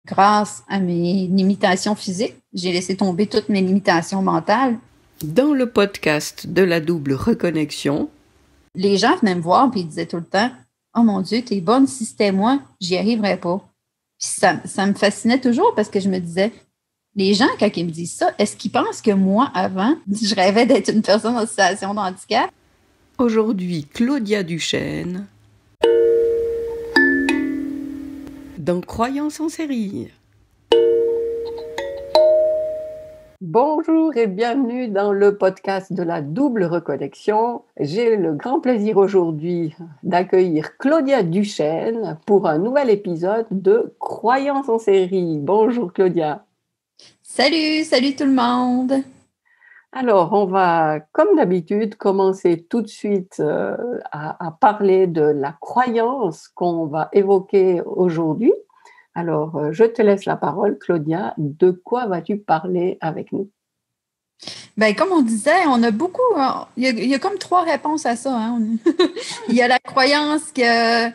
grâce à mes limitations physiques. J'ai laissé tomber toutes mes limitations mentales. Dans le podcast de la double reconnexion, les gens venaient me voir et ils disaient tout le temps « Oh mon Dieu, t'es bonne, si c'était moi, j'y arriverais pas. » Puis ça me fascinait toujours parce que je me disais, les gens, quand ils me disent ça, est-ce qu'ils pensent que moi, avant, je rêvais d'être une personne en situation de handicap? Aujourd'hui, Claudia Duchesne, dans Croyance en série. Bonjour et bienvenue dans le podcast de la double reconnexion. J'ai le grand plaisir aujourd'hui d'accueillir Claudia Duchesne pour un nouvel épisode de Croyance en série. Bonjour Claudia. Salut tout le monde. Alors, on va, comme d'habitude, commencer tout de suite à parler de la croyance qu'on va évoquer aujourd'hui. Alors, je te laisse la parole, Claudia. De quoi vas-tu parler avec nous? Bien, comme on disait, on a beaucoup... Il y a comme 3 réponses à ça. Hein? Il y a la croyance que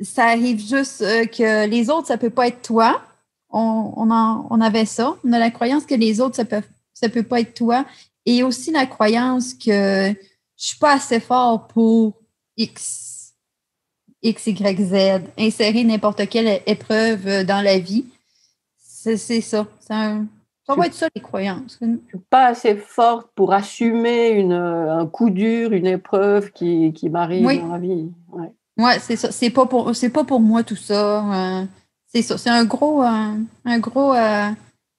ça arrive juste que les autres, ça ne peut pas être toi. On avait ça. On a la croyance que les autres, ça peut pas être toi. Et aussi la croyance que je ne suis pas assez fort pour X, Y, Z, insérer n'importe quelle épreuve dans la vie. C'est ça. Ça va être ça, les croyances. Je ne suis pas assez forte pour assumer un coup dur, une épreuve qui m'arrive dans la vie. Oui, c'est ça. C'est pas pour moi tout ça. C'est ça. C'est un gros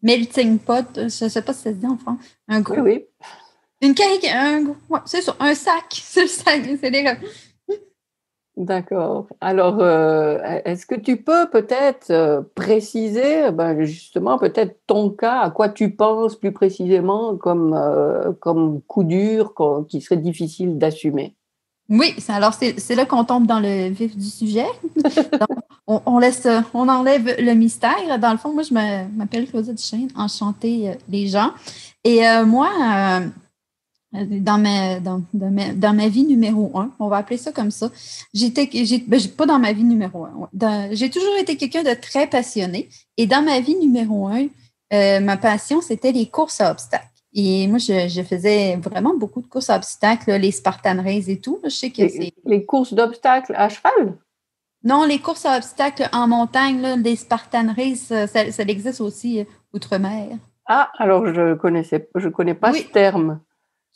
melting pot. Je ne sais pas si ça se dit en France. Un gros. Oui. C'est ça. Un sac. C'est le sac. C'est les... D'accord. Alors, est-ce que tu peux peut-être préciser, justement, peut-être ton cas, à quoi tu penses plus précisément comme coup dur qui serait difficile d'assumer? Oui, alors c'est là qu'on tombe dans le vif du sujet. Donc, on enlève le mystère. Dans le fond, moi, je m'appelle Claudia Duchesne, enchantée les gens. Et moi, dans ma vie numéro 1, on va appeler ça comme ça, pas dans ma vie numéro 1. J'ai toujours été quelqu'un de très passionné. Et dans ma vie numéro 1, ma passion, c'était les courses à obstacles. Et moi, je faisais vraiment beaucoup de courses à obstacles, les Spartan Race et tout. Je sais que les courses d'obstacles à cheval? Non, les courses à obstacles en montagne, là, les Spartan Race, ça existe aussi outre-mer. Ah, alors je connais pas ce terme.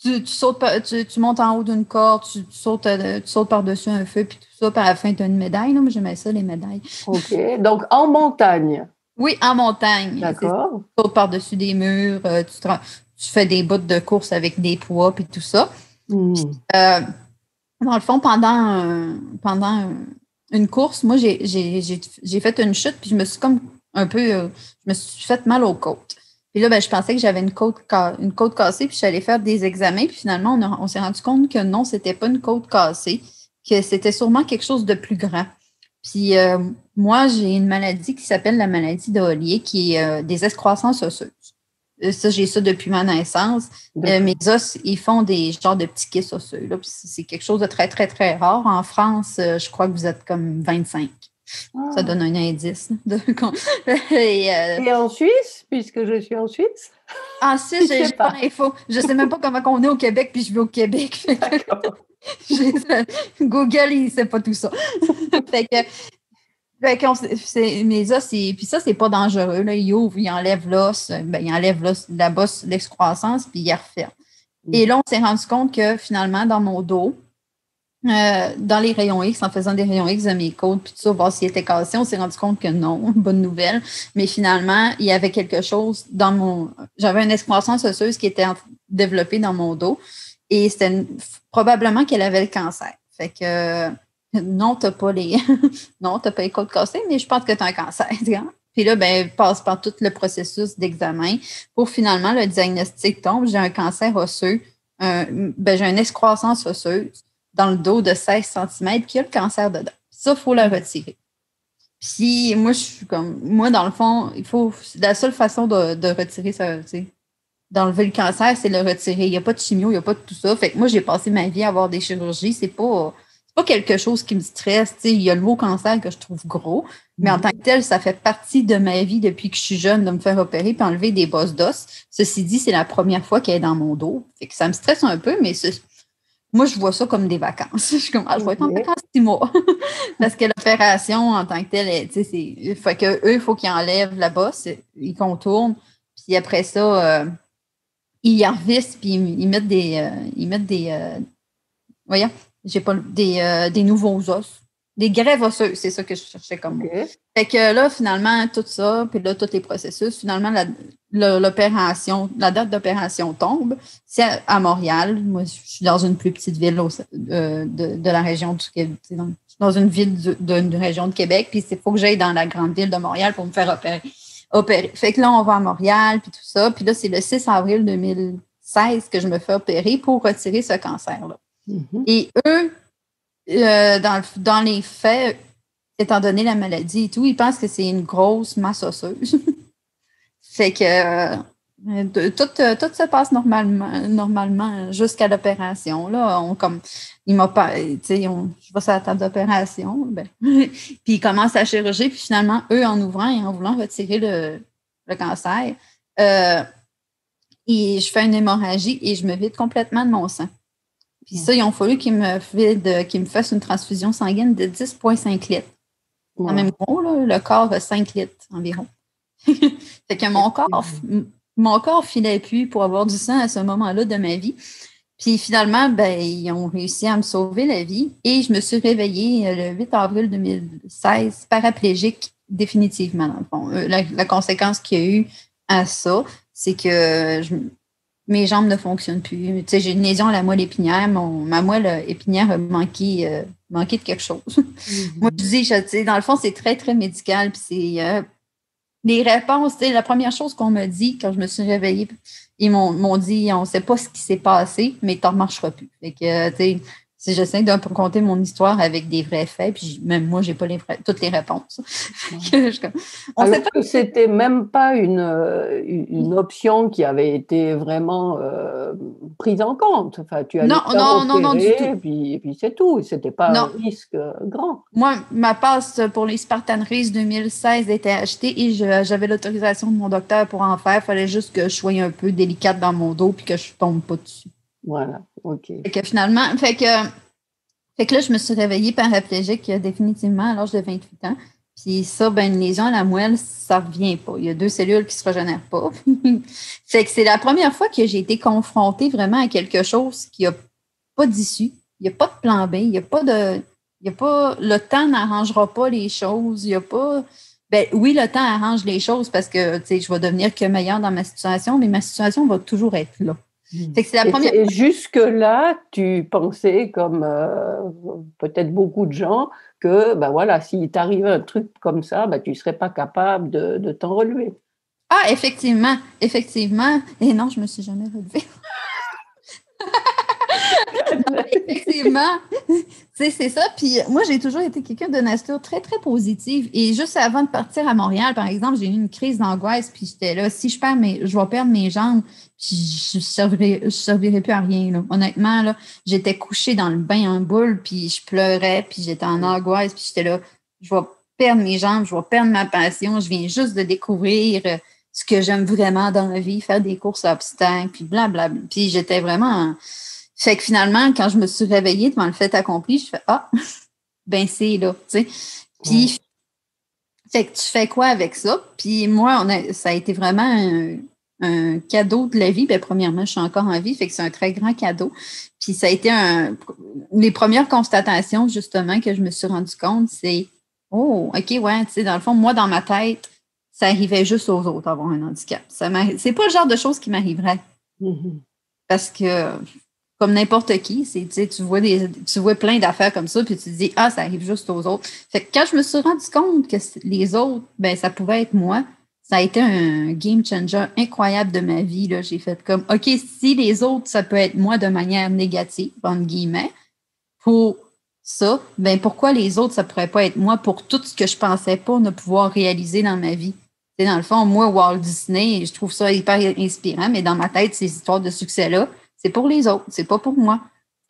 Tu sautes, tu montes en haut d'une corde, tu sautes par-dessus un feu, puis tout ça, puis à la fin, tu as une médaille. Moi, j'aimais ça, les médailles. OK. Donc, en montagne. Oui, en montagne. D'accord. Tu sautes par-dessus des murs, tu fais des bouts de course avec des poids, puis tout ça. Puis, dans le fond, pendant une course, moi, j'ai fait une chute, puis je me suis comme je me suis fait mal aux côtes. Puis là, je pensais que j'avais une côte cassée, puis je suis allée faire des examens, puis finalement, on s'est rendu compte que non, c'était pas une côte cassée, que c'était sûrement quelque chose de plus grand. Puis moi, j'ai une maladie qui s'appelle la maladie de Hollier, qui est des excroissances osseuses. Ça, j'ai ça depuis ma naissance. Mes os, ils font des genres de petits kisses osseux. Là. C'est quelque chose de très, très, très rare. En France, je crois que vous êtes comme 25. Ça donne un indice. Et en Suisse, puisque je suis en Suisse? En Suisse, j'ai pas l'info. Je ne sais même pas comment on est au Québec, puis je vais au Québec. Google, il ne sait pas tout ça. Mes os, puis ça, c'est pas dangereux. Là. Il ouvre, il enlève l'os, il enlève la bosse, l'excroissance, puis il referme. Et là, on s'est rendu compte que finalement, dans mon dos, dans les rayons X, en faisant des rayons X de mes côtes, puis tout ça, voir s'il était cassé, on s'est rendu compte que non, bonne nouvelle. Mais finalement, il y avait quelque chose j'avais une excroissance osseuse qui était développée dans mon dos, et c'était probablement qu'elle avait le cancer. Fait que non, t'as pas les côtes cassées, mais je pense que tu as un cancer. Puis là, passe par tout le processus d'examen pour finalement le diagnostic tombe. J'ai un cancer osseux, j'ai une excroissance osseuse dans le dos de 16 cm qui a le cancer dedans. Ça, il faut le retirer. Puis moi, je suis comme, dans le fond, la seule façon de retirer ça, d'enlever le cancer, c'est le retirer. Il n'y a pas de chimio, il n'y a pas de tout ça. Fait que moi, j'ai passé ma vie à avoir des chirurgies. C'est pas pas quelque chose qui me stresse. Il y a le mot cancer que je trouve gros, mais en tant que tel, ça fait partie de ma vie depuis que je suis jeune de me faire opérer puis enlever des bosses d'os. Ceci dit, c'est la première fois qu'elle est dans mon dos. Fait que ça me stresse un peu, mais moi, je vois ça comme des vacances. Je suis comme, je vais être en vacances 6 mois. Parce que l'opération, en tant que telle, fait que eux, il faut qu'ils enlèvent la bosse, ils contournent, puis après ça, ils y revissent, puis ils mettent des voyons, j'ai pas des nouveaux os. Des greffes osseuses, c'est ça que je cherchais comme mot. Fait que là, finalement, tout ça, puis là, tous les processus, finalement, l'opération, la date d'opération tombe. C'est à Montréal. Moi, je suis dans une plus petite ville de la région du Québec, dans une ville d'une région de Québec, puis il faut que j'aille dans la grande ville de Montréal pour me faire opérer. Fait que là, on va à Montréal, puis tout ça. Puis là, c'est le 6 avril 2016 que je me fais opérer pour retirer ce cancer-là. Mm-hmm. Et eux, dans les faits, étant donné la maladie et tout, ils pensent que c'est une grosse masse osseuse. Fait que tout se passe normalement jusqu'à l'opération. Là, je vais sur la table d'opération, puis ils commencent la chirurgie, puis finalement, eux, en ouvrant et en voulant retirer le cancer, et je fais une hémorragie et je me vide complètement de mon sang. Puis ça, ils ont fallu qu'ils me fassent une transfusion sanguine de 10,5 litres. C'est quand même gros, là, le corps a 5 litres environ. Fait que mon corps filait plus pour avoir du sang à ce moment-là de ma vie. Puis finalement, ils ont réussi à me sauver la vie et je me suis réveillée le 8 avril 2016 paraplégique définitivement. Dans le fond. La conséquence qu'il y a eu à ça, c'est que mes jambes ne fonctionnent plus. J'ai une lésion à la moelle épinière. Ma moelle épinière a manqué de quelque chose. Mm-hmm. Moi, je dis, dans le fond, c'est très, très médical. Puis c'est les réponses. La première chose qu'on m'a dit quand je me suis réveillée, ils m'ont dit, on ne sait pas ce qui s'est passé, mais tu ne marcheras plus. Fait que, si j'essaie de raconter mon histoire avec des vrais faits, puis même moi, je n'ai pas toutes les réponses. Alors que ce n'était même pas une option qui avait été vraiment prise en compte. Enfin, tu allais non, du tout. Et puis c'est tout. Ce n'était pas un risque grand. Moi, ma passe pour les Spartan Race 2016 était achetée et j'avais l'autorisation de mon docteur pour en faire. Il fallait juste que je sois un peu délicate dans mon dos puis que je ne tombe pas dessus. Voilà, OK. Fait que finalement, fait que là, je me suis réveillée paraplégique définitivement à l'âge de 28 ans. Puis ça, une lésion à la moelle, ça ne revient pas. Il y a 2 cellules qui ne se régénèrent pas. Fait que c'est la première fois que j'ai été confrontée vraiment à quelque chose qui n'a pas d'issue. Il n'y a pas de plan B. Le temps n'arrangera pas les choses. Il n'y a pas... oui, le temps arrange les choses parce que je vais devenir que meilleure dans ma situation, mais ma situation va toujours être là. Fait que c'est la première... Et jusque-là, tu pensais, comme peut-être beaucoup de gens, que s'il t'arrivait un truc comme ça, tu ne serais pas capable de t'en relever. Ah, effectivement. Et non, je ne me suis jamais relevée. Non, effectivement, c'est ça. Puis moi, j'ai toujours été quelqu'un de nature très, très positive. Et juste avant de partir à Montréal, par exemple, j'ai eu une crise d'angoisse. Puis j'étais là, si je vais perdre mes jambes, je ne servirai plus à rien. Là. Honnêtement, là, j'étais couchée dans le bain en boule, puis je pleurais, puis j'étais en angoisse. Puis j'étais là, je vais perdre mes jambes, je vais perdre ma passion. Je viens juste de découvrir ce que j'aime vraiment dans la vie, faire des courses à obstacles, puis blablabla. Puis j'étais vraiment... Fait que finalement, quand je me suis réveillée devant le fait accompli, je fais c'est là, tu sais. Puis, fait que tu fais quoi avec ça? Puis moi, ça a été vraiment un cadeau de la vie. Premièrement, je suis encore en vie, fait que c'est un très grand cadeau. Puis ça a été les premières constatations, justement, que je me suis rendu compte, c'est oh, OK, ouais, tu sais, dans le fond, moi, dans ma tête, ça arrivait juste aux autres d'avoir un handicap. C'est pas le genre de choses qui m'arriverait. Mm-hmm. Parce que comme n'importe qui, tu vois plein d'affaires comme ça, puis tu te dis, ça arrive juste aux autres. Fait que quand je me suis rendu compte que les autres, ça pouvait être moi, ça a été un game changer incroyable de ma vie. Là. J'ai fait comme, OK, si les autres, ça peut être moi de manière négative, entre guillemets, pour ça, pourquoi les autres, ça pourrait pas être moi pour tout ce que je pensais pas ne pouvoir réaliser dans ma vie? T'sais, dans le fond, moi, Walt Disney, je trouve ça hyper inspirant, mais dans ma tête, ces histoires de succès-là, c'est pour les autres, c'est pas pour moi.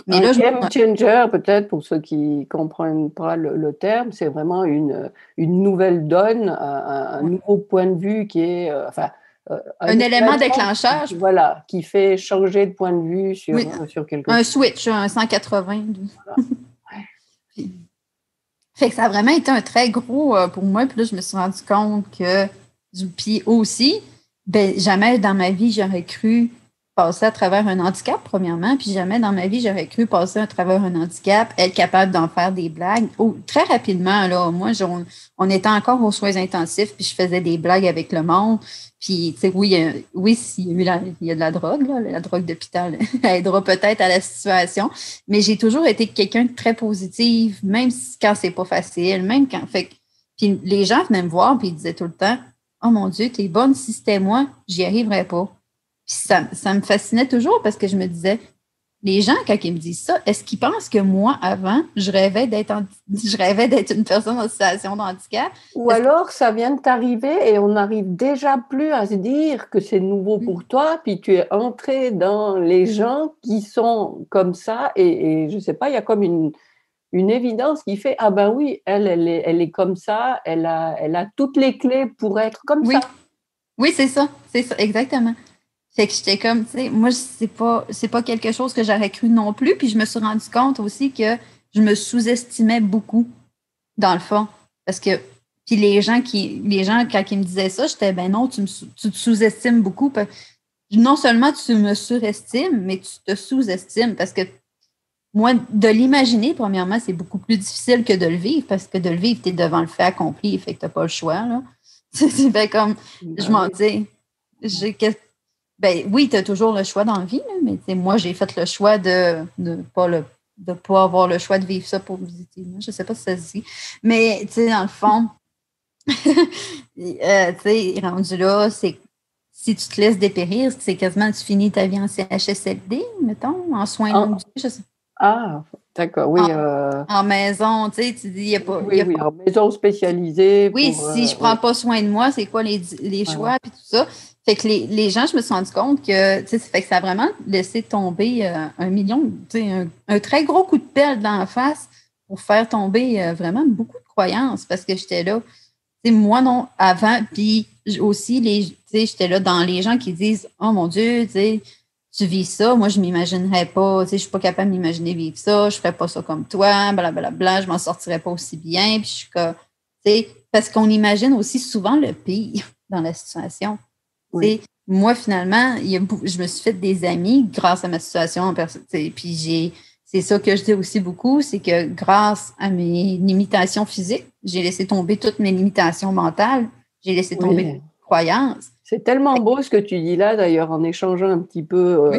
Mais un là, game changer, peut-être, pour ceux qui ne comprennent pas le terme, c'est vraiment une nouvelle donne, un nouveau point de vue qui est, un élément événement déclencheur. voilà, qui fait changer de point de vue sur Oui, quelque un chose. switch, un 180. Voilà. Ouais. Fait que ça a vraiment été un très gros pour moi. Puis là, je me suis rendu compte que, puis aussi, ben, jamais dans ma vie, j'aurais cru passer à travers un handicap, premièrement, puis jamais dans ma vie, j'aurais cru passer à travers un handicap, être capable d'en faire des blagues. Très rapidement, là, moi, on était encore aux soins intensifs, puis je faisais des blagues avec le monde. Puis, tu sais, oui, il y a de la drogue, là, la drogue d'hôpital aidera peut-être à la situation, mais j'ai toujours été quelqu'un de très positif, même quand c'est pas facile, même quand. Puis les gens venaient me voir, puis ils disaient tout le temps: Oh mon Dieu, t'es bonne, si c'était moi, j'y arriverais pas. Puis ça me fascinait toujours parce que je me disais, les gens, quand ils me disent ça, est-ce qu'ils pensent que moi, avant, je rêvais d'être une personne en situation de handicap? Ou alors, ça vient de t'arriver et on n'arrive déjà plus à se dire que c'est nouveau pour toi, puis tu es entré dans les gens qui sont comme ça, et je ne sais pas, il y a comme une évidence qui fait, ah ben oui, elle est comme ça, elle a toutes les clés pour être comme ça. Oui, c'est ça, exactement. Fait que j'étais comme, tu sais, moi, c'est pas quelque chose que j'aurais cru non plus. Puis je me suis rendu compte aussi que je me sous-estimais beaucoup, dans le fond. Parce que, puis les gens, quand ils me disaient ça, j'étais, ben non, tu te sous-estimes beaucoup. Non seulement tu me surestimes, mais tu te sous-estimes. Parce que moi, de l'imaginer, premièrement, c'est beaucoup plus difficile que de le vivre. Parce que de le vivre, tu es devant le fait accompli. Fait que tu n'as pas le choix, là. C'est comme, je m'en dis, ben oui, tu as toujours le choix dans la vie, là, mais moi, j'ai fait le choix de ne pas avoir le choix de vivre ça pour visiter. Je ne sais pas si ça se dit. Mais dans le fond, rendu là, c'est si tu te laisses dépérir, c'est quasiment tu finis ta vie en CHSLD, mettons, en soins longue durée, je sais. Ah, d'accord, oui. En maison, tu dis, il n'y a pas. Oui, en maison spécialisée. Oui, si je ne prends pas soin de moi, c'est quoi les choix, puis tout ça. Fait que les gens, je me suis rendu compte que, fait que ça a vraiment laissé tomber un million, un très gros coup de pelle dans la face pour faire tomber vraiment beaucoup de croyances parce que j'étais là. Moi, non, avant, puis aussi, j'étais là dans les gens qui disent: Oh mon Dieu, tu vis ça, moi, je ne m'imaginerais pas, je ne suis pas capable de m'imaginer vivre ça, je ne ferais pas ça comme toi, blablabla, je ne m'en sortirais pas aussi bien. Puis je suis comme, parce qu'on imagine aussi souvent le pire dans la situation. Oui. Moi, finalement, je me suis fait des amis grâce à ma situation. Puis c'est ça que je dis aussi beaucoup, c'est que grâce à mes limitations physiques, j'ai laissé tomber toutes mes limitations mentales, j'ai laissé tomber toutes mes croyances. C'est tellement beau ce que tu dis là, d'ailleurs, en échangeant un petit peu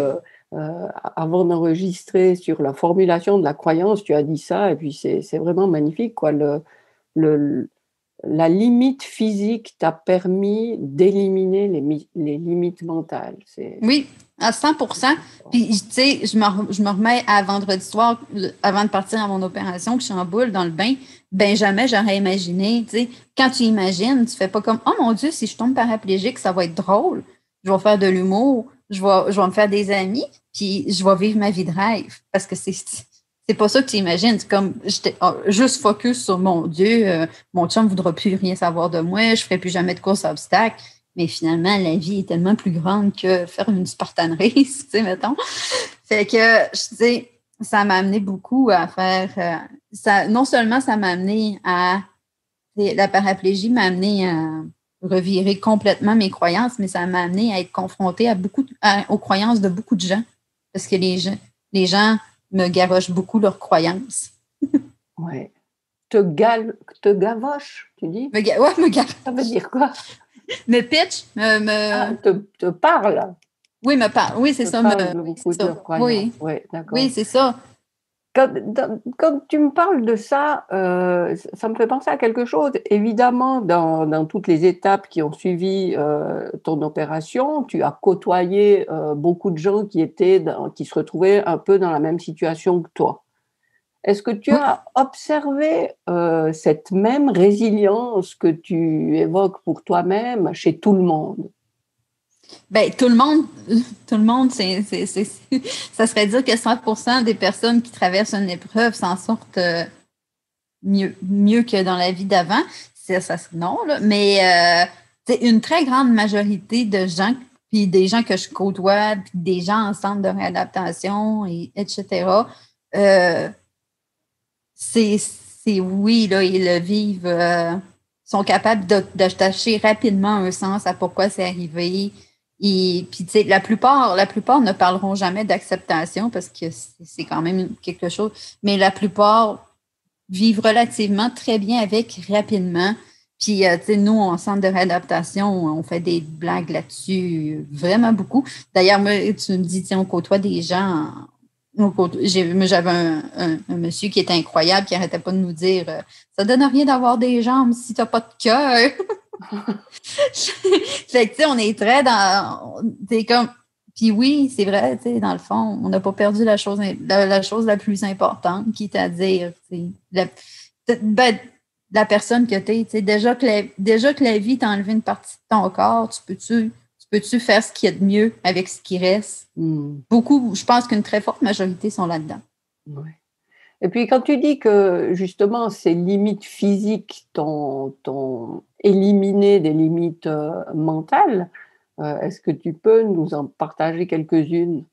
avant d'enregistrer sur la formulation de la croyance, tu as dit ça, et puis c'est vraiment magnifique, quoi. La limite physique t'a permis d'éliminer les limites mentales. Oui, à 100%. Puis, tu sais, je me remets à vendredi soir, avant de partir à mon opération, que je suis en boule dans le bain. Ben jamais j'aurais imaginé, tu sais, quand tu imagines, tu fais pas comme, oh mon Dieu, si je tombe paraplégique, ça va être drôle. Je vais faire de l'humour, je vais me faire des amis, puis je vais vivre ma vie de rêve. Parce que c'est pas ça que tu imagines. C'est comme, j'étais juste focus sur mon Dieu, mon chum ne voudra plus rien savoir de moi, je ne ferai plus jamais de course à obstacles. Mais finalement, la vie est tellement plus grande que faire une Spartan Race, tu sais, mettons. Fait que, je dis, ça m'a amené beaucoup à faire. Non seulement ça m'a amené à. La paraplégie m'a amené à revirer complètement mes croyances, mais ça m'a amené à être confrontée aux croyances de beaucoup de gens. Parce que les gens me garochent beaucoup leurs croyances. Oui. Te gavoche, tu dis? Me garoche. Ça veut dire quoi? Me pitch, te parle. Oui, me parle. Oui, c'est ça. Beaucoup de leurs croyances. Oui, d'accord. Oui, c'est ça. Quand tu me parles de ça, ça me fait penser à quelque chose. Évidemment, dans toutes les étapes qui ont suivi ton opération, tu as côtoyé beaucoup de gens qui se retrouvaient un peu dans la même situation que toi. Est-ce que tu as observé cette même résilience que tu évoques pour toi-même chez tout le monde? Ben, tout le monde, ça serait dire que 100% des personnes qui traversent une épreuve s'en sortent mieux que dans la vie d'avant. Non, là. Mais c'est une très grande majorité de gens, puis des gens que je côtoie, puis des gens en centre de réadaptation, etc. Oui, là, ils le vivent, sont capables d'attacher rapidement un sens à pourquoi c'est arrivé. Et puis, tu sais, la plupart ne parleront jamais d'acceptation parce que c'est quand même quelque chose, mais la plupart vivent relativement très bien avec rapidement. Puis, tu sais, nous, en centre de réadaptation, on fait des blagues là-dessus vraiment beaucoup. D'ailleurs, moi, tu me dis, tiens, on côtoie des gens. J'avais un monsieur qui était incroyable, qui n'arrêtait pas de nous dire ça donne rien d'avoir des jambes si tu n'as pas de cœur. Fait que, tu sais, on est très dans. C'est comme. Puis oui, c'est vrai, tu sais, dans le fond, on n'a pas perdu la chose la plus importante, qui est à dire, la personne que tu es. Tu sais, déjà que la vie t'a enlevé une partie de ton corps, peux-tu faire ce qu'il y a de mieux avec ce qui reste? Beaucoup, je pense qu'une très forte majorité sont là-dedans. Ouais. Et puis, quand tu dis que, justement, ces limites physiques t'ont éliminé des limites mentales, est-ce que tu peux nous en partager quelques-unes?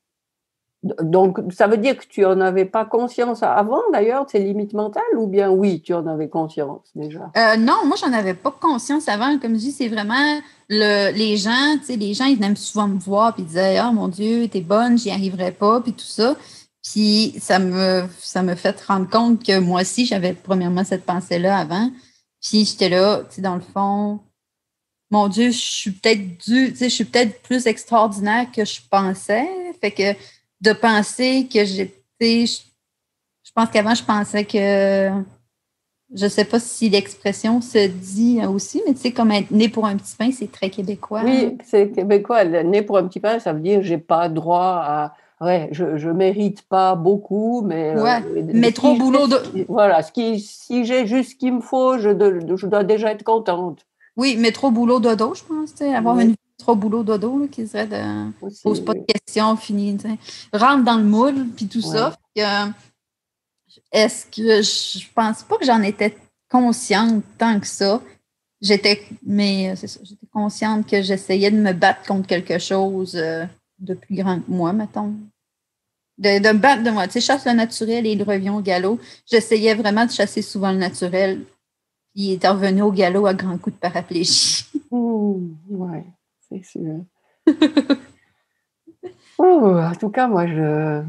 Donc, ça veut dire que tu n'en avais pas conscience avant, d'ailleurs, de ces limites mentales, ou bien oui, tu en avais conscience déjà? Non, moi, j'en avais pas conscience avant. Comme je dis, c'est vraiment les gens, tu sais, les gens, ils venaient souvent me voir puis ils disaient « Ah, mon Dieu, t'es bonne, j'y arriverai pas », puis tout ça. Puis ça me fait rendre compte que moi aussi, j'avais premièrement cette pensée-là avant. Puis j'étais là, tu sais, dans le fond, mon Dieu, je suis peut-être plus extraordinaire que je pensais. Fait que de penser que j'étais, je pense qu'avant, je pensais que, je sais pas si l'expression se dit aussi, mais tu sais, comme être né pour un petit pain, c'est très québécois. Oui, c'est québécois. Né pour un petit pain, ça veut dire j'ai pas droit à. Ouais, je mérite pas beaucoup, mais Ouais, mais trop boulot de. Voilà, si j'ai juste ce qu'il me faut, je dois déjà être contente. Oui, mais trop boulot dodo, je pense, tu sais, avoir une vie trop boulot dodo, là, qui serait de pose pas de questions, fini, tu sais. Rentre dans le moule, puis tout ça. Est-ce que je pense pas que j'en étais consciente tant que ça. Mais c'est ça, j'étais consciente que j'essayais de me battre contre quelque chose de plus grand que moi, mettons. De me battre de moi. Tu sais, chasse le naturel et il revient au galop. J'essayais vraiment de chasser souvent le naturel. Puis il est revenu au galop à grands coups de paraplégie. Ouais, c'est sûr. En tout cas, moi, je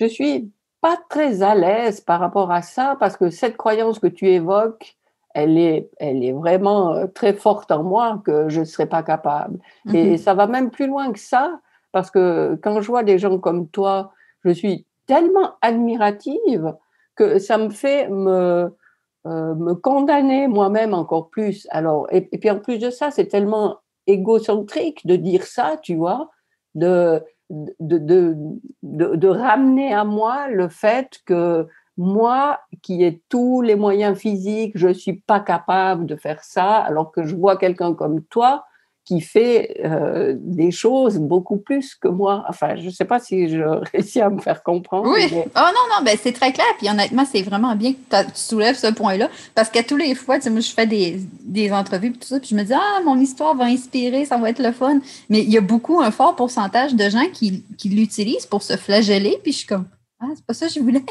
suis pas très à l'aise par rapport à ça parce que cette croyance que tu évoques, elle est vraiment très forte en moi que je ne serais pas capable. Et ça va même plus loin que ça parce que quand je vois des gens comme toi, je suis tellement admirative que ça me fait me condamner moi-même encore plus. Alors, et puis en plus de ça, c'est tellement égocentrique de dire ça, tu vois, de ramener à moi le fait que moi, qui ai tous les moyens physiques, je ne suis pas capable de faire ça, alors que je vois quelqu'un comme toi qui fait des choses beaucoup plus que moi. Enfin, je ne sais pas si je réussis à me faire comprendre. Oui. Mais... Oh non, ben c'est très clair. Puis honnêtement, c'est vraiment bien que tu soulèves ce point-là. Parce qu'à tous les fois, tu sais, moi, je fais des entrevues et tout ça, puis je me dis, mon histoire va inspirer, ça va être le fun. Mais il y a un fort pourcentage de gens qui l'utilisent pour se flageller. Puis je suis comme, c'est pas ça que je voulais.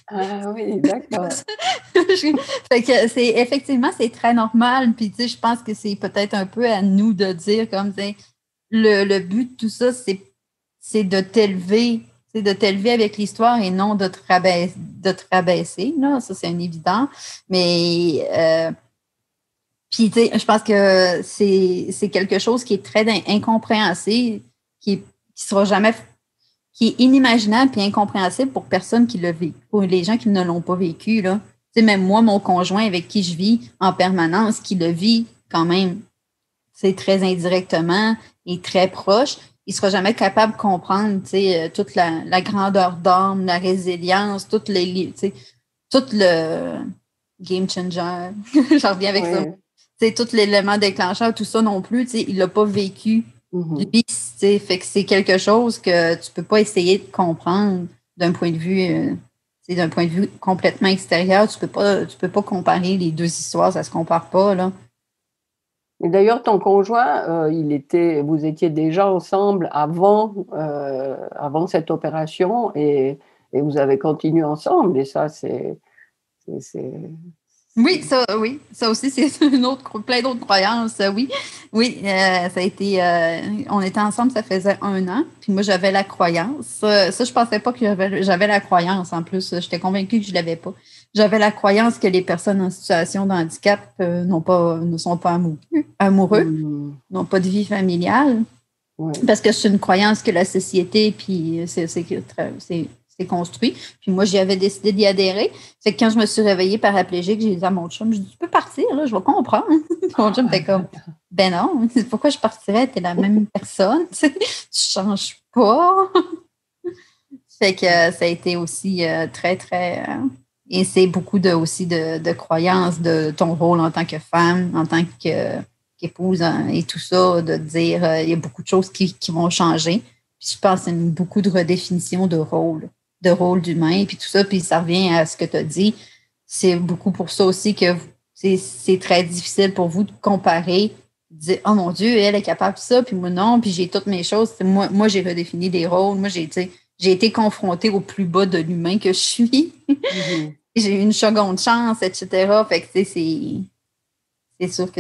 Ah oui, d'accord. Fait que effectivement, c'est très normal. Puis, tu sais, je pense que c'est peut-être un peu à nous de dire comme, le but de tout ça, c'est de t'élever. C'est de t'élever avec l'histoire et non de te rabaisser. Là. Ça, c'est un évident. Mais, puis, tu sais, je pense que c'est quelque chose qui est très incompréhensible, qui sera jamais qui est inimaginable et incompréhensible pour personne qui l'a vécu, pour les gens qui ne l'ont pas vécu. Là. Tu sais, même moi, mon conjoint avec qui je vis en permanence, qui le vit quand même, c'est très indirectement et très proche, il ne sera jamais capable de comprendre toute la grandeur d'âme, la résilience, tout le game changer. J'en reviens avec ça. tout l'élément déclencheur, tout ça non plus, il l'a pas vécu. Lui, fait que c'est quelque chose que tu peux pas essayer de comprendre d'un point de vue, d'un point de vue complètement extérieur. Tu peux pas comparer les deux histoires, ça se compare pas, là. Et d'ailleurs, ton conjoint, vous étiez déjà ensemble avant cette opération et vous avez continué ensemble. Et ça, c'est. Oui, ça aussi, c'est plein d'autres croyances. Oui, ça a été, on était ensemble, ça faisait 1 an, puis moi, j'avais la croyance. Ça, je pensais pas que j'avais la croyance, en plus. J'étais convaincue que je l'avais pas. J'avais la croyance que les personnes en situation de handicap ne sont pas amoureux, n'ont pas de vie familiale, parce que c'est une croyance que la société, puis c'est construit. Puis moi, j'y avais décidé d'y adhérer. Fait que quand je me suis réveillée paraplégique, j'ai dit à mon chum, je dis, tu peux partir, là, je vais comprendre. Mon chum était comme, ben non, pourquoi je partirais? T'es la même personne, tu changes pas. Fait que ça a été aussi très, très... et c'est beaucoup aussi de croyances de ton rôle en tant que femme, en tant qu'épouse et tout ça, de dire, il y a beaucoup de choses qui vont changer. Puis je pense que c'est beaucoup de redéfinition de rôle d'humain, puis tout ça, puis ça revient à ce que tu as dit. C'est beaucoup pour ça aussi que c'est très difficile pour vous de comparer, de dire, oh mon Dieu, elle est capable de ça, puis moi non, puis j'ai toutes mes choses. Moi j'ai redéfini des rôles. Moi, j'ai été confrontée au plus bas de l'humain que je suis. J'ai eu une seconde chance, etc. Fait que, c'est sûr que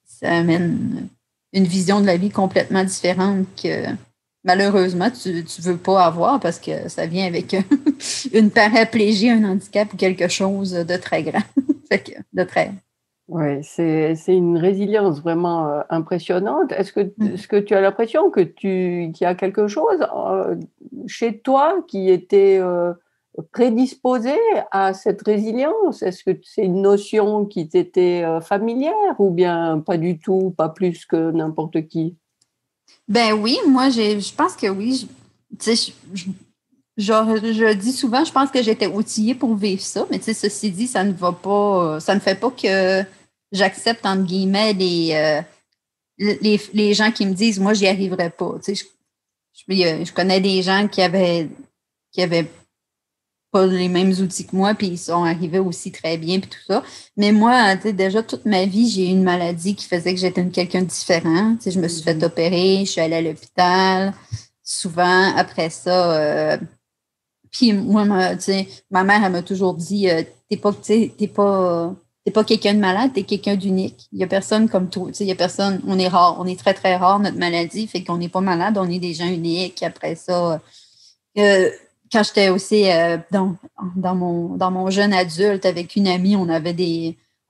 ça amène une vision de la vie complètement différente que malheureusement, tu ne veux pas avoir parce que ça vient avec une paraplégie, un handicap ou quelque chose de très grand. Oui, c'est une résilience vraiment impressionnante. Est-ce que tu as l'impression qu'il y a quelque chose chez toi qui était prédisposé à cette résilience? Est-ce que c'est une notion qui t'était familière ou bien pas du tout, pas plus que n'importe qui? Ben oui, moi, je pense que oui. Je dis souvent, je pense que j'étais outillée pour vivre ça, mais ceci dit, ça ne fait pas que j'accepte, entre guillemets, les gens qui me disent, moi, j'y arriverai pas. Je connais des gens qui avaient pas les mêmes outils que moi, puis ils sont arrivés aussi très bien, puis tout ça. Mais moi, déjà, toute ma vie, j'ai eu une maladie qui faisait que j'étais quelqu'un de différent. Je me suis fait opérer, je suis allée à l'hôpital. Souvent, après ça, puis moi, ma mère, elle m'a toujours dit, t'es pas quelqu'un de malade, t'es quelqu'un d'unique. Il y a personne comme toi. Il y a personne, on est rare, on est très, très rare, notre maladie, fait qu'on n'est pas malade, on est des gens uniques. Après ça, quand j'étais aussi dans mon jeune adulte avec une amie, on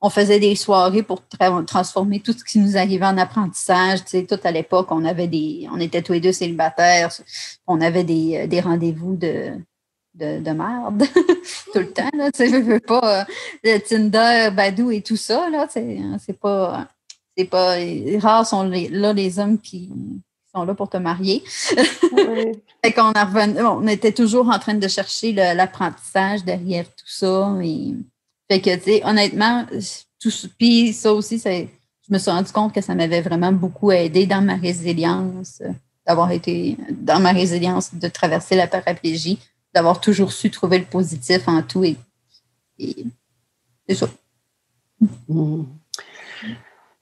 faisait des soirées pour transformer tout ce qui nous arrivait en apprentissage. Tout à l'époque, on était tous les deux célibataires, on avait des rendez-vous de merde tout le temps. Là, je veux pas Tinder, Badoo et tout ça. Là, c'est pas rares sont les hommes qui sont là pour te marier. Oui. Fait qu'on on était toujours en train de chercher l'apprentissage derrière tout ça. Et, fait que, tu sais, honnêtement, puis ça aussi, je me suis rendu compte que ça m'avait vraiment beaucoup aidé dans ma résilience, de traverser la paraplégie, d'avoir toujours su trouver le positif en tout. Et c'est ça.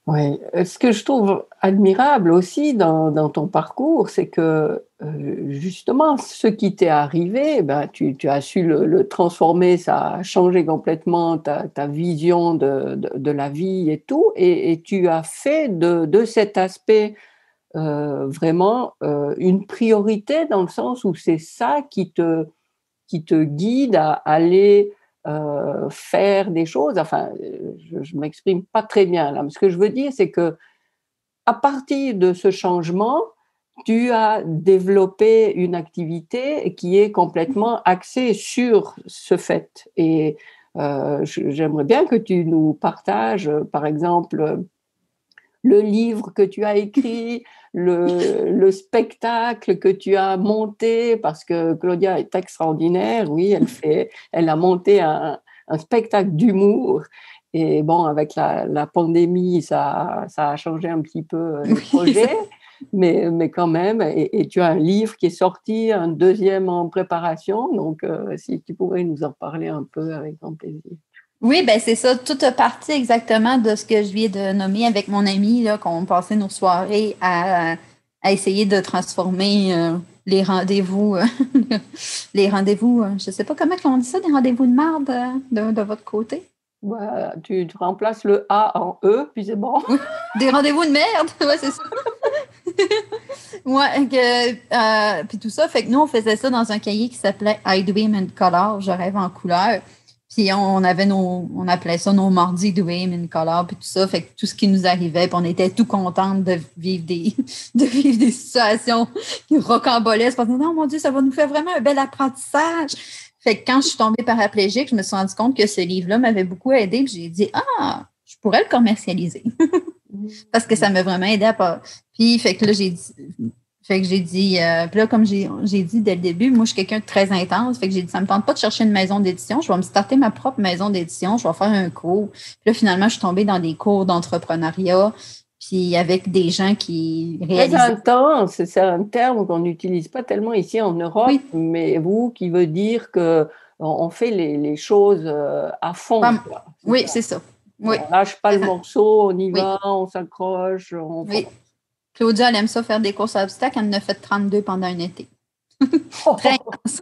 Oui. Ce que je trouve admirable aussi dans ton parcours, c'est que justement, ce qui t'est arrivé, tu as su le transformer, ça a changé complètement ta vision de la vie et tout, et tu as fait de cet aspect vraiment une priorité dans le sens où c'est ça qui te guide à aller faire des choses. Enfin, je m'exprime pas très bien là, mais ce que je veux dire, c'est que à partir de ce changement, tu as développé une activité qui est complètement axée sur ce fait. Et j'aimerais bien que tu nous partages, par exemple, le livre que tu as écrit, le spectacle que tu as monté, parce que Claudia est extraordinaire, oui, elle a monté un spectacle d'humour Et bon, avec la pandémie, ça a changé un petit peu les projets, mais quand même. Et tu as un livre qui est sorti, un deuxième en préparation. Donc, si tu pourrais nous en parler un peu, avec grand plaisir. Oui, ben c'est ça. Tout a parti exactement de ce que je viens de nommer avec mon ami, là, qu'on passait nos soirées à essayer de transformer les rendez-vous, les rendez-vous, je ne sais pas comment on dit ça, des rendez-vous de marde de votre côté. Ouais, tu remplaces le A en E, puis c'est bon. Des rendez-vous de merde, ouais, c'est ça. Ouais, puis tout ça. Fait que nous, on faisait ça dans un cahier qui s'appelait I Dream in Color, je rêve en couleur. Puis on appelait ça nos mardis Dream in Color, puis tout ça. Fait que tout ce qui nous arrivait, puis on était tout contentes de vivre des situations qui rocambolesques. Parce que non, mon Dieu, ça va nous faire vraiment un bel apprentissage. Fait que quand je suis tombée paraplégique, je me suis rendu compte que ce livre-là m'avait beaucoup aidé. Puis j'ai dit, je pourrais le commercialiser. Parce que ça m'a vraiment aidé à pas. Puis, fait que là, j'ai dit, puis là, comme j'ai dit dès le début, moi, je suis quelqu'un de très intense. Fait que j'ai dit, ça me tente pas de chercher une maison d'édition. Je vais me starter ma propre maison d'édition. Je vais faire un cours. Puis là, finalement, je suis tombée dans des cours d'entrepreneuriat. Puis avec des gens qui réalisent. Très intense, c'est un terme qu'on n'utilise pas tellement ici en Europe, oui. Mais vous, qui veut dire qu'on fait les choses à fond. Oui, c'est ça. Oui. On lâche pas le morceau, on y va, on s'accroche. Oui. Claudia, elle aime ça faire des courses à obstacles. Elle en a fait 32 pendant un été. Très intense.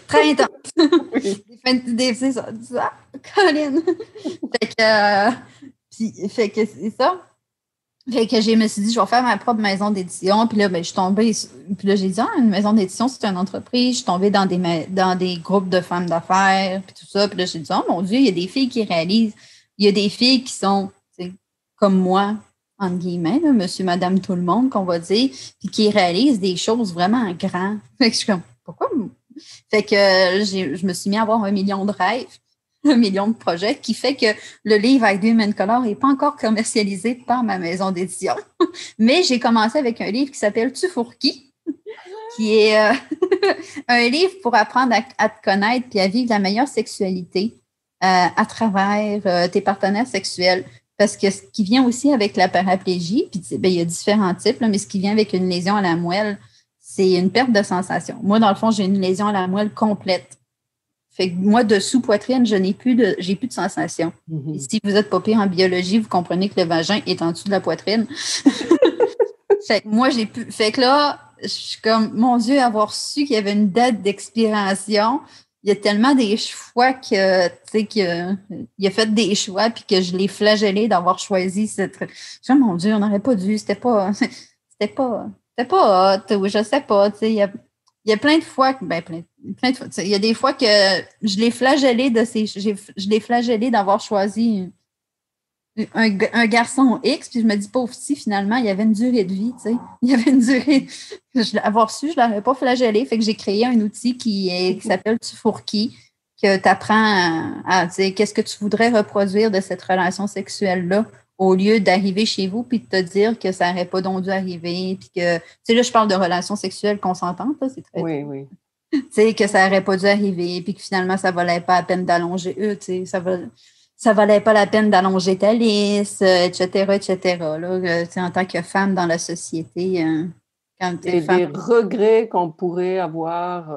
Très intense. Oui. C'est ça. Colin. Fait que c'est ça. Fait que je me suis dit, je vais faire ma propre maison d'édition. Puis là, ben, je suis tombée. Puis là, j'ai dit, une maison d'édition, c'est une entreprise. Je suis tombée dans des groupes de femmes d'affaires, puis tout ça. Puis là, j'ai dit, oh mon Dieu, il y a des filles qui réalisent. Il y a des filles qui sont comme moi, entre guillemets, là, monsieur, madame, tout le monde, qu'on va dire, puis qui réalisent des choses vraiment grandes. Fait que je suis comme, pourquoi? Fait que je me suis mis à avoir 1 million de rêves, 1 million de projets, qui fait que le livre I Dream in Color n'est pas encore commercialisé par ma maison d'édition. Mais j'ai commencé avec un livre qui s'appelle Tu Fourquis, qui est un livre pour apprendre à te connaître puis à vivre la meilleure sexualité à travers tes partenaires sexuels. Parce que ce qui vient aussi avec la paraplégie, puis il y a différents types, là, mais ce qui vient avec une lésion à la moelle, c'est une perte de sensation. Moi, dans le fond, j'ai une lésion à la moelle complète. Fait que moi, dessous poitrine, j'ai plus de sensation. Mm-hmm. Et si vous n'êtes pas pire en biologie, vous comprenez que le vagin est en dessous de la poitrine. Fait que moi, fait que là, je suis comme, mon Dieu, avoir su qu'il y avait une date d'expiration. Il y a tellement des choix que, tu sais, qu'il a fait des choix puis que je l'ai flagellé d'avoir choisi cette. Mon Dieu, on n'aurait pas dû, c'était pas hot, ou je sais pas, tu sais, il y a plein de fois, plein de fois, il y a des fois que je l'ai flagellé je l'ai flagellé d'avoir choisi un garçon X, puis je me dis, pauvre petit, finalement, il y avait une durée de vie, tu sais. Il y avait une durée. Avoir su, je ne l'aurais pas flagellé. Fait que j'ai créé un outil qui s'appelle Tu Fourquis, que tu apprends à dire qu'est-ce que tu voudrais reproduire de cette relation sexuelle-là, au lieu d'arriver chez vous puis de te dire que ça n'aurait pas donc dû arriver. Puis que, tu sais, là, je parle de relations sexuelles consentantes, là, c'est très. Oui, oui. Tu sais, que ça n'aurait pas dû arriver, puis que finalement, ça ne valait pas la peine d'allonger eux, tu sais, ça valait pas la peine d'allonger ta liste, etc., etc. Là, en tant que femme dans la société, quand tu es femme. Des regrets qu'on pourrait avoir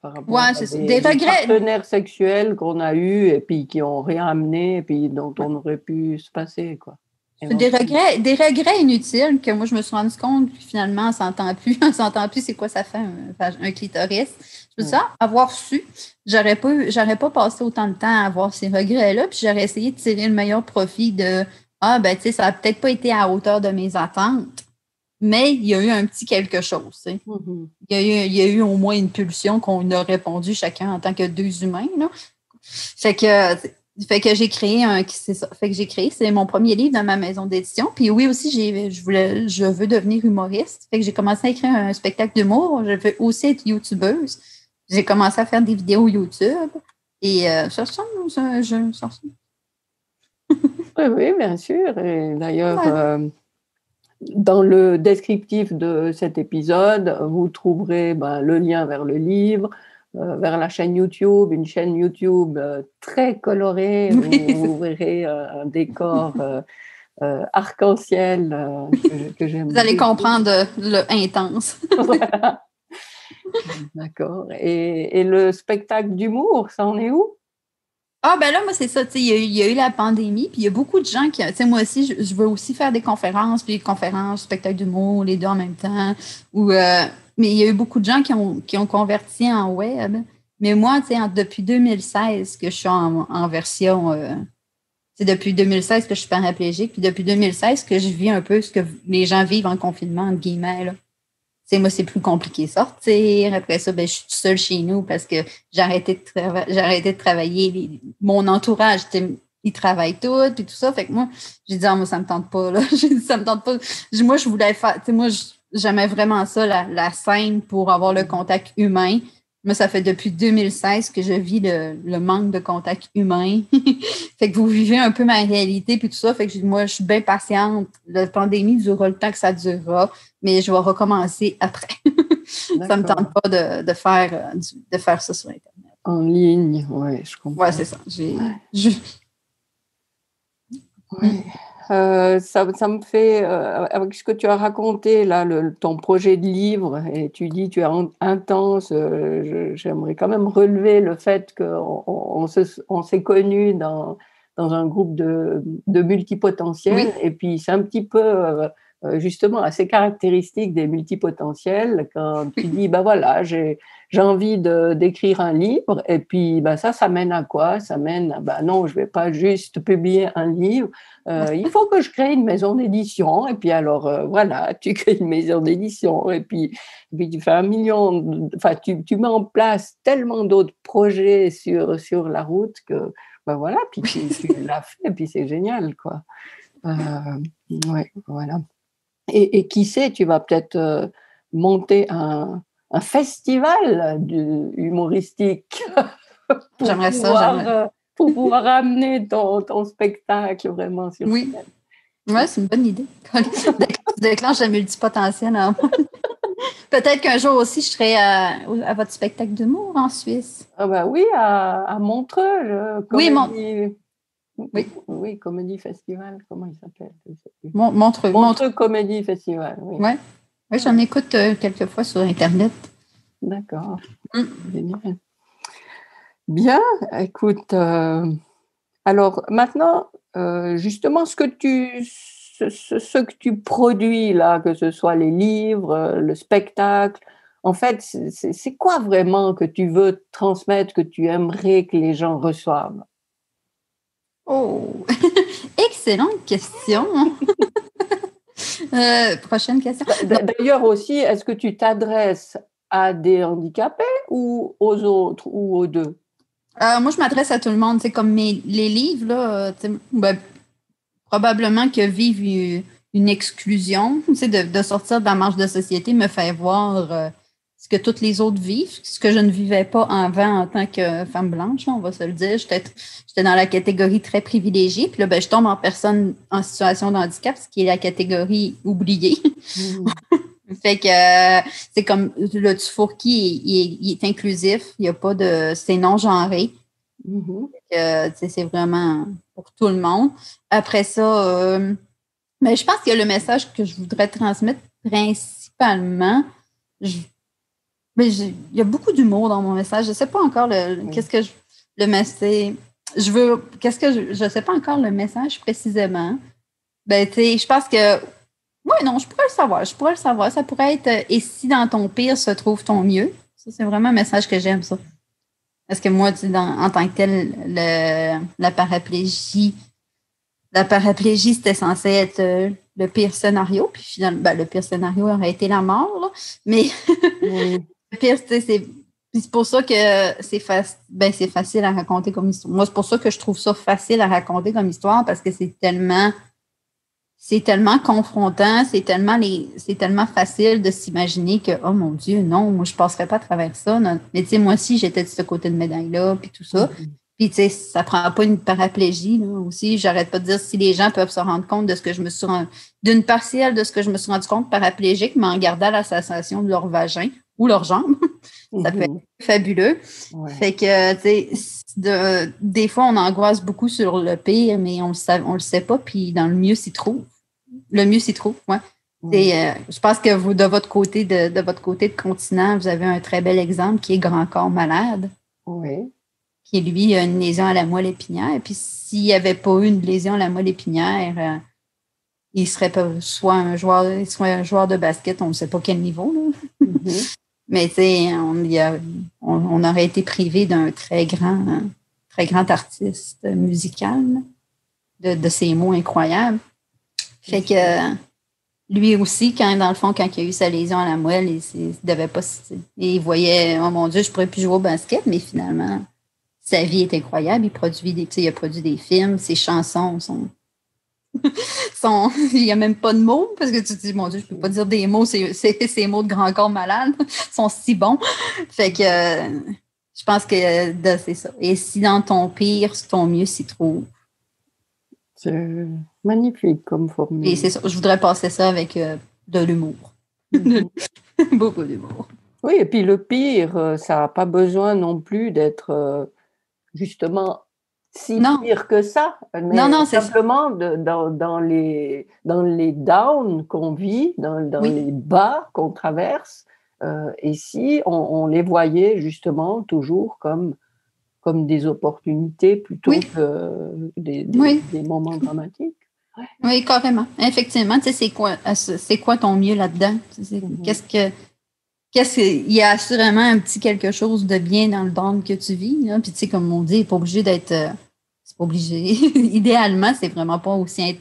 par rapport à des partenaires sexuels qu'on a eus et puis qui n'ont rien amené et puis dont on aurait pu se passer, quoi. Des regrets inutiles que moi, je me suis rendu compte, puis finalement, on ne s'entend plus. On ne s'entend plus, c'est quoi ça fait un clitoris. Je me dis, avoir su, j'aurais pas passé autant de temps à avoir ces regrets-là, puis j'aurais essayé de tirer le meilleur profit de ça n'a peut-être pas été à hauteur de mes attentes, mais il y a eu un petit quelque chose. Mm-hmm. Il y a eu au moins une pulsion qu'on a répondu chacun en tant que 2 humains. Là. Fait que j'ai créé c'est mon premier livre dans ma maison d'édition. Puis oui, aussi, je veux devenir humoriste. Fait que j'ai commencé à écrire un spectacle d'humour. Je veux aussi être youtubeuse. J'ai commencé à faire des vidéos YouTube. Et ça ressemble à un jeu. Oui, bien sûr. Et d'ailleurs, dans le descriptif de cet épisode, vous trouverez le lien vers le livre, vers la chaîne YouTube, une chaîne YouTube très colorée, Oui, où vous verrez un décor arc-en-ciel que j'aime vous allez beaucoup. comprendre le intense. Voilà. D'accord. Et le spectacle d'humour, ça en est où? Ah, ben là, moi, c'est ça, tu sais, il y a eu la pandémie, puis il y a beaucoup de gens qui, tu sais, moi aussi, je veux aussi faire des conférences, puis conférences, spectacles d'humour, les deux en même temps. Mais il y a eu beaucoup de gens qui ont converti en web. Mais moi, tu sais, depuis 2016 que je suis en version, c'est depuis 2016 que je suis paraplégique, puis depuis 2016 que je vis un peu ce que les gens vivent en confinement, entre guillemets, là. Tu sais, moi, c'est plus compliqué sortir. Après ça, ben, je suis toute seule chez nous parce que j'ai arrêté de travailler. Mon entourage, ils travaillent tous, puis tout ça. Fait que moi, j'ai dit, ah, moi, ça me tente pas, là. J'ai dit, ça me tente pas. Moi, je voulais faire, tu sais, moi, j'aimais vraiment ça, la scène pour avoir le contact humain. Moi, ça fait depuis 2016 que je vis le manque de contact humain. Fait que vous vivez un peu ma réalité, puis tout ça. Fait que moi, je suis bien patiente. La pandémie durera le temps que ça durera, mais je vais recommencer après. Ça ne me tente pas de faire ça sur Internet. En ligne, oui, je comprends. Oui, c'est ça. Ouais. Ça me fait, avec ce que tu as raconté, là, ton projet de livre, et tu dis tu es intense, j'aimerais quand même relever le fait qu'on s'est connus dans un groupe de multipotentiels, Oui. et puis c'est un petit peu justement assez caractéristique des multipotentiels quand tu dis, ben voilà, j'ai envie d'écrire un livre, et puis ben ça mène à quoi? Ça mène à, ben non, je vais pas juste publier un livre, il faut que je crée une maison d'édition, et puis alors voilà, tu crées une maison d'édition, et puis tu fais 1 million, enfin tu mets en place tellement d'autres projets sur la route que ben voilà, puis tu l'as fait, et puis c'est génial, quoi. Ouais, voilà. Et qui sait, tu vas peut-être monter un festival humoristique J'aimerais ça. pour pouvoir amener ton spectacle vraiment sur Oui. scène. Oui, c'est une bonne idée. Tu déclenches le multipotentiel en moi. Peut-être qu'un jour aussi, je serai à votre spectacle d'humour en Suisse. Ah bah oui, à Montreux, le comédie... Oui, Comédie Festival, comment il s'appelle? Montreux Comédie Festival, oui. Ouais. Oui, j'en écoute quelques fois sur Internet. D'accord. Génial. Bien, écoute, alors maintenant, justement, ce que tu produis là, que ce soit les livres, le spectacle, en fait, c'est quoi vraiment que tu veux transmettre, que tu aimerais que les gens reçoivent? Oh, excellente question. Prochaine question. D'ailleurs aussi, est-ce que tu t'adresses à des handicapés ou aux autres ou aux deux? Moi, je m'adresse à tout le monde. C'est comme les livres, là, probablement que vivre une exclusion, de sortir de la marge de société me fait voir ce que toutes les autres vivent, ce que je ne vivais pas avant en tant que femme blanche, on va se le dire. J'étais dans la catégorie très privilégiée, puis là, ben, je tombe en personne en situation de handicap, ce qui est la catégorie oubliée. Fait que c'est comme le Tufurki, il est inclusif, il y a pas de, c'est non-genré. C'est vraiment pour tout le monde. Après ça, mais je pense que le message que je voudrais transmettre principalement, mais il y a beaucoup d'humour dans mon message. Je ne sais pas encore qu'est-ce que je sais pas encore le message précisément. Ben, tu sais, je pense que oui, non, je pourrais le savoir. Ça pourrait être et si dans ton pire se trouve ton mieux. Ça, c'est vraiment un message que j'aime, ça. Parce que moi, tu sais, en tant que tel, la paraplégie, c'était censé être le pire scénario. Puis finalement, ben, le pire scénario aurait été la mort, là. Mais le pire, tu sais, c'est pour ça que c'est facile à raconter comme histoire. Moi, c'est pour ça que je trouve ça facile à raconter comme histoire, parce que c'est tellement confrontant, c'est tellement facile de s'imaginer que, oh mon Dieu, non, moi, je ne passerais pas à travers ça. Non. Mais tu sais, moi aussi, j'étais de ce côté de médaille-là, puis tout ça. Puis, tu sais, ça ne prend pas une paraplégie, là, aussi. J'arrête pas de dire si les gens peuvent se rendre compte de ce que je me suis d'une partielle de ce que je me suis rendu compte paraplégique, mais en gardant la sensation de leur vagin ou leur jambe. Ça peut être fabuleux. Ouais. Fait que, tu sais, des fois, on angoisse beaucoup sur le pire, mais on le sait pas, puis dans le mieux s'y trouve. Le mieux s'y trouve, ouais. Je pense que vous, de votre côté de continent, vous avez un très bel exemple qui est Grand Corps Malade. Oui. Qui, lui, a une lésion à la moelle épinière. Et puis, s'il n'y avait pas eu une lésion à la moelle épinière, il serait soit un joueur de basket, on ne sait pas quel niveau. Là. Mm-hmm. Mais tu sais, on aurait été privé d'un très grand artiste musical, de ses mots incroyables. Fait que lui aussi, quand il a eu sa lésion à la moelle, il devait pas. Il voyait, oh mon Dieu, je pourrais plus jouer au basket, mais finalement, sa vie est incroyable. Il a produit des films, ses chansons sont. Il n'y a même pas de mots, parce que tu te dis, mon Dieu, je ne peux pas dire des mots, ces mots de Grand Corps Malade sont si bons. Fait que je pense que c'est ça. Et si dans ton pire, ton mieux s'y trouve. C'est magnifique comme formule. Et c'est ça. Je voudrais passer ça avec de l'humour. Beaucoup d'humour. Oui, et puis le pire, ça n'a pas besoin non plus d'être justement si pire que ça. Mais non, simplement dans les downs qu'on vit, dans les bas qu'on traverse, et si on les voyait justement toujours comme des opportunités plutôt que des moments dramatiques. Ouais. Oui, carrément. Effectivement, tu sais, c'est quoi ton mieux là-dedans? Il y a assurément un petit quelque chose de bien dans le down que tu vis. Là. Puis tu sais, comme on dit, il n'est pas obligé d'être... c'est pas obligé. Idéalement, c'est vraiment pas aussi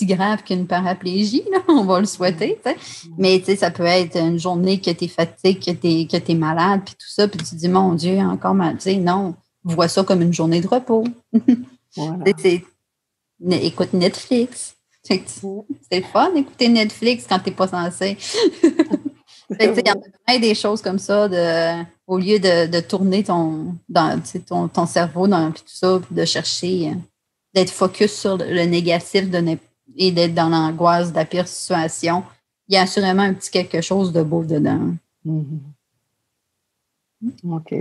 grave qu'une paraplégie. Là. On va le souhaiter. Tu sais. Mais tu sais, ça peut être une journée que tu es fatigué, que tu es malade, puis tout ça. Puis tu te dis, mon Dieu, encore mal. Tu sais, non, vois ça comme une journée de repos. Voilà. Écoute Netflix. C'est le fun d'écouter Netflix quand tu n'es pas censé. Il y a plein des choses comme ça, au lieu de tourner ton cerveau puis tout ça, puis de chercher, d'être focus sur le négatif et d'être dans l'angoisse de la pire situation. Il y a assurément un petit quelque chose de beau dedans. Mm-hmm. OK.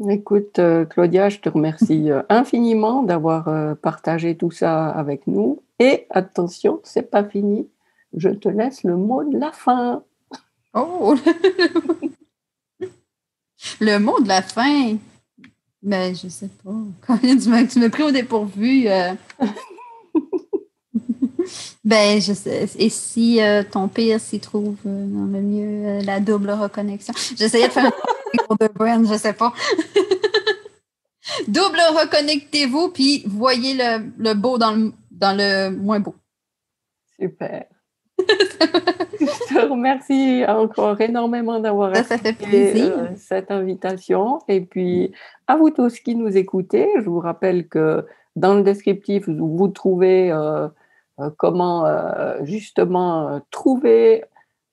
Écoute, Claudia, je te remercie infiniment d'avoir partagé tout ça avec nous. Et attention, c'est pas fini. Je te laisse le mot de la fin. Oh! Le mot de la fin? Ben, je sais pas. Quand tu m'as pris au dépourvu. Ben, je sais. Et si ton pire s'y trouve dans le mieux, la double reconnexion? J'essayais de faire un cours de brand, je sais pas. Double reconnectez-vous, puis voyez le beau dans le moins beau. Super. Je te remercie encore énormément d'avoir accepté cette invitation. Et puis, à vous tous qui nous écoutez, je vous rappelle que dans le descriptif, vous trouvez comment justement trouver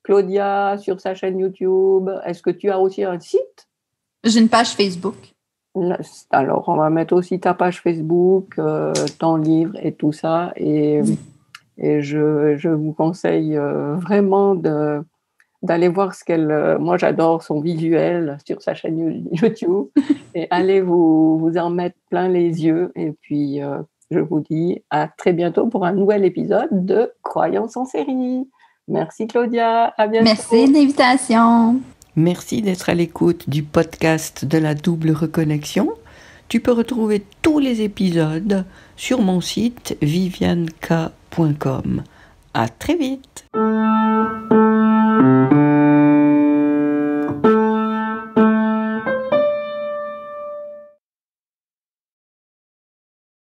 Claudia sur sa chaîne YouTube. Est-ce que tu as aussi un site? J'ai une page Facebook. Alors, on va mettre aussi ta page Facebook, ton livre et tout ça. Et je vous conseille vraiment d'aller voir ce qu'elle... moi, j'adore son visuel sur sa chaîne YouTube. Et allez vous en mettre plein les yeux. Et puis, je vous dis à très bientôt pour un nouvel épisode de Croyances en série. Merci Claudia, à bientôt. Merci de l'invitation. Merci d'être à l'écoute du podcast de la double reconnexion. Tu peux retrouver tous les épisodes sur mon site vivianeka.com. À très vite.